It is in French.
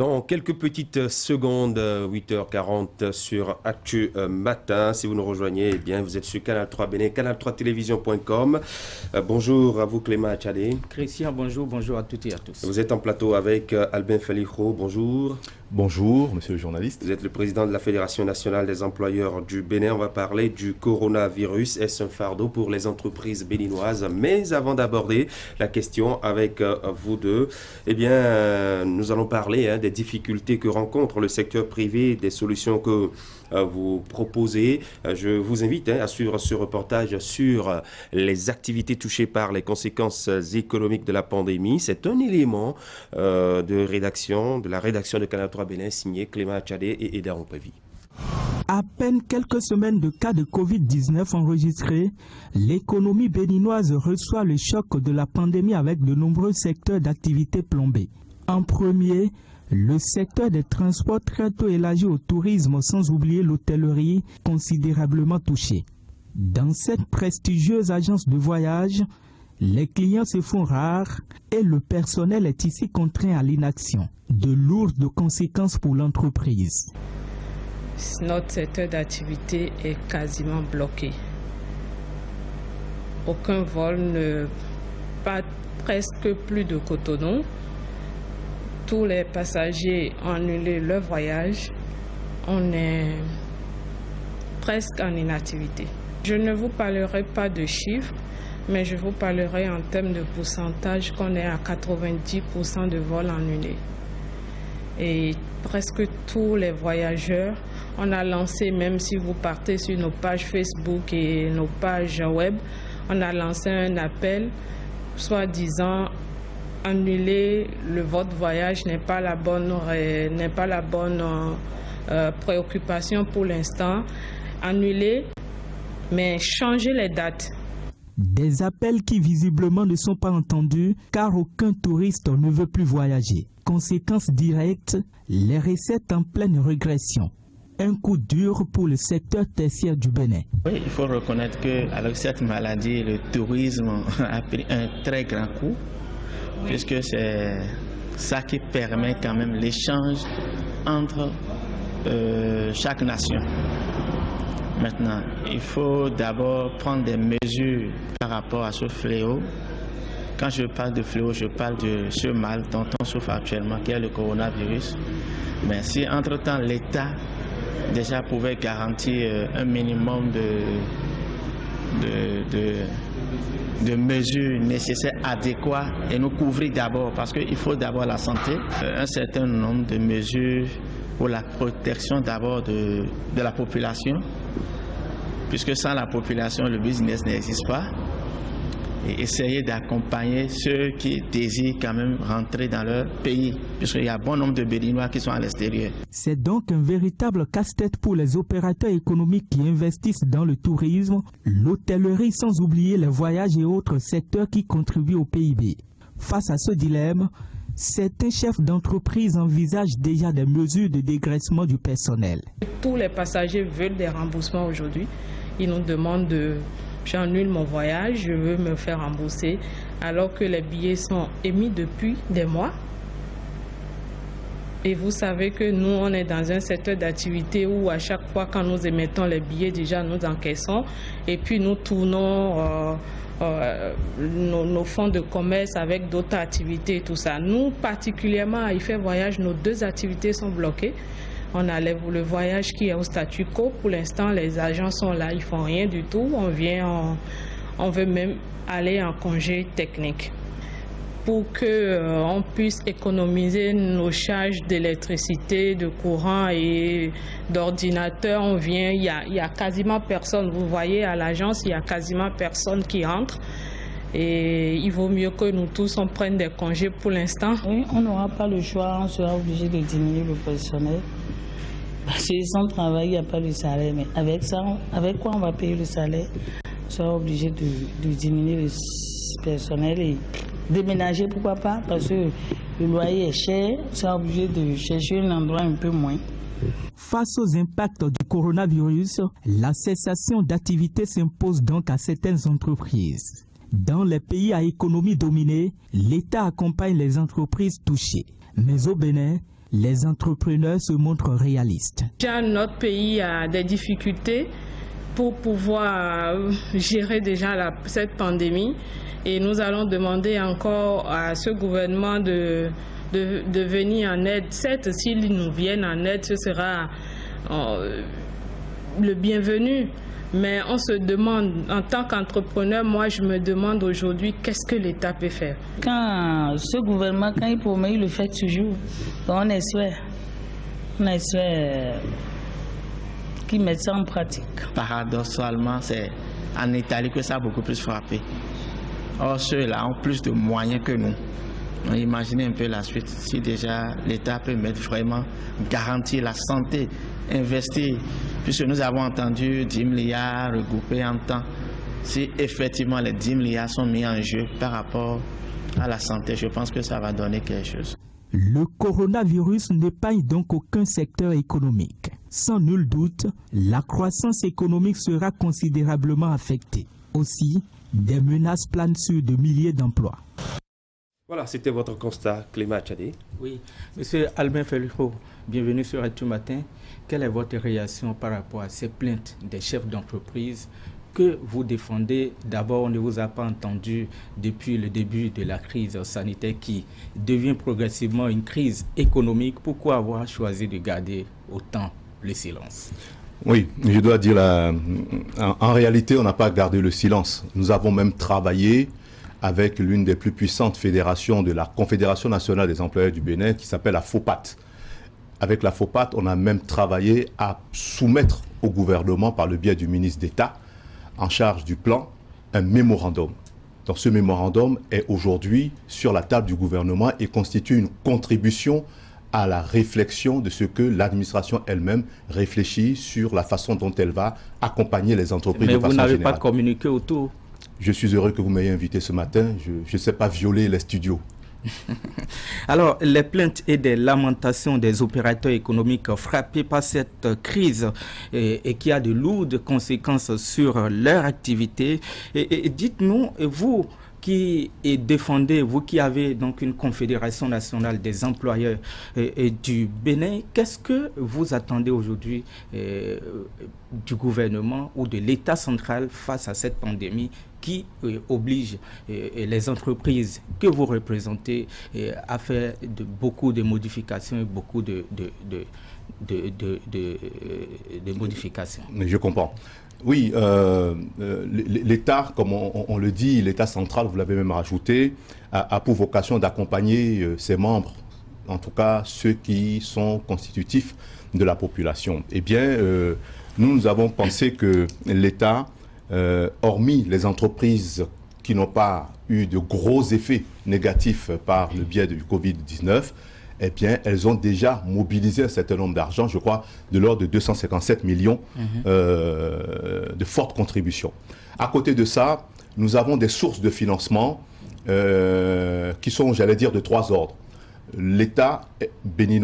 Dans quelques petites secondes, 8h40 sur Actu Matin. Si vous nous rejoignez, eh bien, vous êtes sur Canal 3 Bénin, canal3télévision.com. Bonjour à vous Clément Achadé. Christian, bonjour à toutes et à tous. Vous êtes en plateau avec Albin Falijo, bonjour. Bonjour, monsieur le journaliste. Vous êtes le président de la Fédération nationale des employeurs du Bénin. On va parler du coronavirus. Est-ce un fardeau pour les entreprises béninoises? Mais avant d'aborder la question avec vous deux, eh bien, nous allons parler des difficultés que rencontre le secteur privé, des solutions que vous proposez. Je vous invite à suivre ce reportage sur les activités touchées par les conséquences économiques de la pandémie. C'est un élément de la rédaction de Canal 3 Bénin, signé Clément Achadé et Eda Rompevi. À peine quelques semaines de cas de Covid-19 enregistrés, l'économie béninoise reçoit le choc de la pandémie avec de nombreux secteurs d'activité plombés. En premier, le secteur des transports très tôt élargi au tourisme, sans oublier l'hôtellerie, considérablement touché. Dans cette prestigieuse agence de voyage, les clients se font rares et le personnel est ici contraint à l'inaction. De lourdes conséquences pour l'entreprise. Notre secteur d'activité est quasiment bloqué. Aucun vol pas presque plus de Cotonou. Tous les passagers ont annulé leur voyage. On est presque en inactivité. Je ne vous parlerai pas de chiffres, mais je vous parlerai en termes de pourcentage qu'on est à 90% de vols annulés. Et presque tous les voyageurs, on a lancé, même si vous partez sur nos pages Facebook et nos pages web, on a lancé un appel, soi-disant annuler votre voyage n'est pas la bonne préoccupation pour l'instant. Annuler, mais changer les dates. Des appels qui visiblement ne sont pas entendus car aucun touriste ne veut plus voyager. Conséquence directe, les recettes en pleine régression. Un coup dur pour le secteur tertiaire du Bénin. Oui, il faut reconnaître qu'avec cette maladie, le tourisme a pris un très grand coup, puisque c'est ça qui permet quand même l'échange entre chaque nation. Maintenant, il faut d'abord prendre des mesures par rapport à ce fléau. Quand je parle de fléau, je parle de ce mal dont on souffre actuellement, qui est le coronavirus. Mais si entre-temps l'État déjà pouvait garantir un minimum de mesures nécessaires, adéquates, et nous couvrir d'abord, parce qu'il faut d'abord la santé, un certain nombre de mesures pour la protection d'abord de la population, puisque sans la population, le business n'existe pas. Et essayer d'accompagner ceux qui désirent quand même rentrer dans leur pays, puisqu'il y a bon nombre de Béninois qui sont à l'extérieur. C'est donc un véritable casse-tête pour les opérateurs économiques qui investissent dans le tourisme, l'hôtellerie, sans oublier les voyages et autres secteurs qui contribuent au PIB. Face à ce dilemme, certains chefs d'entreprise envisagent déjà des mesures de dégraissement du personnel. Tous les passagers veulent des remboursements aujourd'hui. Ils nous demandent j'annule mon voyage, je veux me faire rembourser, alors que les billets sont émis depuis des mois. Et vous savez que nous, on est dans un secteur d'activité où à chaque fois quand nous émettons les billets, déjà nous encaissons et puis nous tournons nos fonds de commerce avec d'autres activités et tout ça. Nous, particulièrement à IFE Voyage, nos deux activités sont bloquées. On a le voyage qui est au statu quo. Pour l'instant, les agents sont là, ils font rien du tout. On veut même aller en congé technique. Pour qu'on puisse économiser nos charges d'électricité, de courant et d'ordinateur, il y a quasiment personne. Vous voyez, à l'agence, il y a quasiment personne qui entre. Et il vaut mieux que nous tous, on prenne des congés pour l'instant. Oui, on n'aura pas le choix, on sera obligé de diminuer le personnel. Parce que sans travail, il n'y a pas de salaire. Mais avec ça, avec quoi on va payer le salaire? On sera obligé de diminuer le personnel et déménager, pourquoi pas? Parce que le loyer est cher, on sera obligé de chercher un endroit un peu moins. Face aux impacts du coronavirus, la cessation d'activité s'impose donc à certaines entreprises. Dans les pays à économie dominée, l'État accompagne les entreprises touchées. Mais au Bénin, les entrepreneurs se montrent réalistes. Déjà, notre pays a des difficultés pour pouvoir gérer déjà cette pandémie et nous allons demander encore à ce gouvernement de venir en aide. Certes, s'ils nous viennent en aide, ce sera le bienvenu. Mais on se demande, en tant qu'entrepreneur, moi je me demande aujourd'hui qu'est-ce que l'État peut faire. Quand ce gouvernement, quand il promet, il le fait toujours. Donc on espère qu'ils mettent ça en pratique. Paradoxalement, c'est en Italie que ça a beaucoup plus frappé. Or, ceux-là ont plus de moyens que nous. Imaginez un peu la suite. Si déjà l'État peut mettre vraiment, garantir la santé, investir, puisque nous avons entendu 10 milliards regroupés en temps. Si effectivement les 10 milliards sont mis en jeu par rapport à la santé, je pense que ça va donner quelque chose. Le coronavirus n'épargne donc aucun secteur économique. Sans nul doute, la croissance économique sera considérablement affectée. Aussi, des menaces planent sur de milliers d'emplois. Voilà, c'était votre constat, Clément Tchadé. Oui, Monsieur Albin Felucho, bienvenue sur Actu Matin. Quelle est votre réaction par rapport à ces plaintes des chefs d'entreprise que vous défendez? D'abord, on ne vous a pas entendu depuis le début de la crise sanitaire qui devient progressivement une crise économique. Pourquoi avoir choisi de garder autant le silence? Oui, je dois dire, en réalité, on n'a pas gardé le silence. Nous avons même travaillé avec l'une des plus puissantes fédérations de la Confédération nationale des employeurs du Bénin, qui s'appelle la FOPAT. Avec la FOPAT, on a même travaillé à soumettre au gouvernement, par le biais du ministre d'État, en charge du plan, un mémorandum. Donc ce mémorandum est aujourd'hui sur la table du gouvernement et constitue une contribution à la réflexion de ce que l'administration elle-même réfléchit sur la façon dont elle va accompagner les entreprises. Mais de façon vous n'avez générale. pas communiqué autour. Je suis heureux que vous m'ayez invité ce matin. Je ne sais pas violer les studios. Alors, les plaintes et des lamentations des opérateurs économiques frappés par cette crise et qui a de lourdes conséquences sur leur activité. Et dites-nous, vous qui défendez, vous qui avez donc une confédération nationale des employeurs du Bénin, qu'est-ce que vous attendez aujourd'hui du gouvernement ou de l'État central face à cette pandémie qui oblige les entreprises que vous représentez à faire beaucoup de modifications et beaucoup de modifications? Je comprends. Oui, l'État, comme on le dit, l'État central, vous l'avez même rajouté, a pour vocation d'accompagner ses membres, en tout cas ceux qui sont constitutifs de la population. Eh bien, nous avons pensé que l'État, hormis les entreprises qui n'ont pas eu de gros effets négatifs par le biais du Covid-19, eh bien, elles ont déjà mobilisé un certain nombre d'argent, je crois, de l'ordre de 257 millions de fortes contributions. À côté de ça, nous avons des sources de financement qui sont, j'allais dire, de trois ordres. L'État béninois